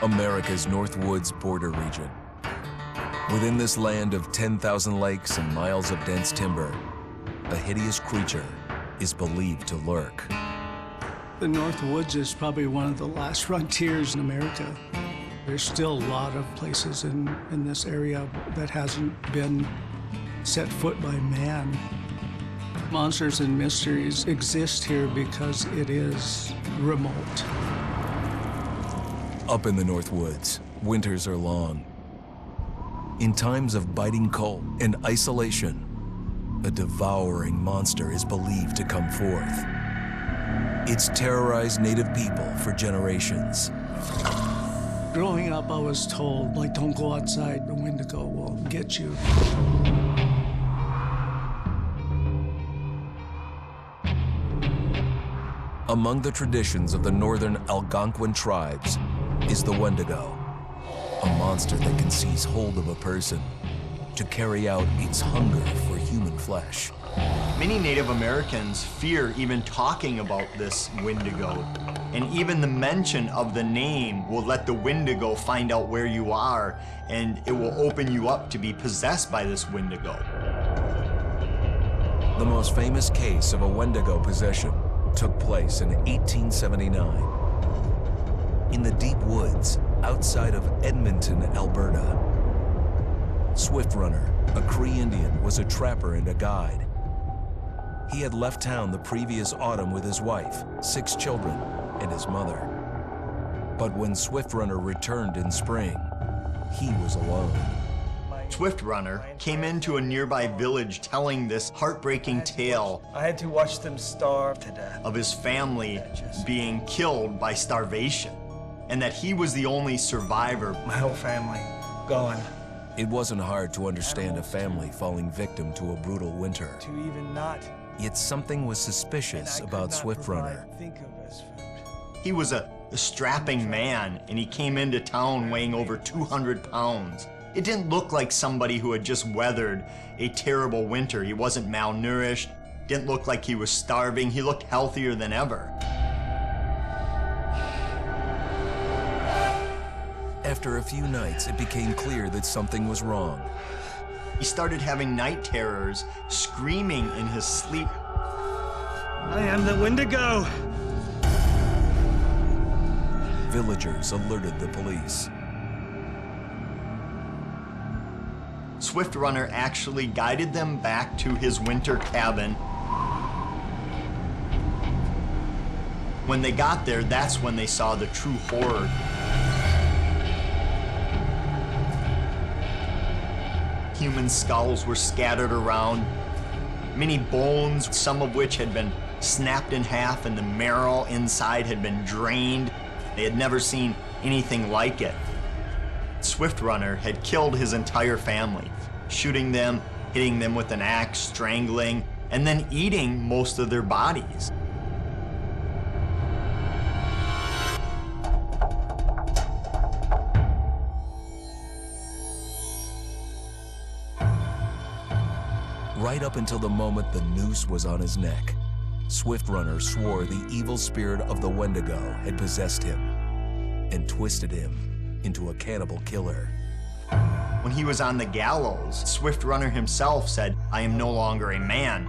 America's North Woods border region. Within this land of 10,000 lakes and miles of dense timber, a hideous creature is believed to lurk. The North Woods is probably one of the last frontiers in America. There's still a lot of places in this area that hasn't been set foot by man. Monsters and mysteries exist here because it is remote. Up in the North Woods, winters are long. In times of biting cold and isolation, a devouring monster is believed to come forth. It's terrorized native people for generations. Growing up, I was told, like, don't go outside, the Wendigo will get you. Among the traditions of the northern Algonquin tribes is the Wendigo, a monster that can seize hold of a person to carry out its hunger for human flesh. Many Native Americans fear even talking about this Wendigo, and even the mention of the name will let the Wendigo find out where you are, and it will open you up to be possessed by this Wendigo. The most famous case of a Wendigo possession took place in 1879 in the deep woods outside of Edmonton, Alberta. Swift Runner, a Cree Indian, was a trapper and a guide. He had left town the previous autumn with his wife, 6 children, and his mother. But when Swift Runner returned in spring, he was alone. Swift Runner came into a nearby village telling this heartbreaking tale. I had to watch them starve to death. Of his family being killed by starvation, and that he was the only survivor. My whole family gone. It wasn't hard to understand a family falling victim to a brutal winter. To even not. Yet something was suspicious about Swift Runner. He was a strapping man, and he came into town weighing over 200 pounds. It didn't look like somebody who had just weathered a terrible winter. He wasn't malnourished, didn't look like he was starving. He looked healthier than ever. After a few nights, it became clear that something was wrong. He started having night terrors, screaming in his sleep. I am the Wendigo! Villagers alerted the police. Swift Runner actually guided them back to his winter cabin. When they got there, that's when they saw the true horror. Human skulls were scattered around, many bones, some of which had been snapped in half, and the marrow inside had been drained. They had never seen anything like it. Swift Runner had killed his entire family, shooting them, hitting them with an axe, strangling, and then eating most of their bodies. Right up until the moment the noose was on his neck, Swift Runner swore the evil spirit of the Wendigo had possessed him and twisted him into a cannibal killer. When he was on the gallows, Swift Runner himself said, "I am no longer a man.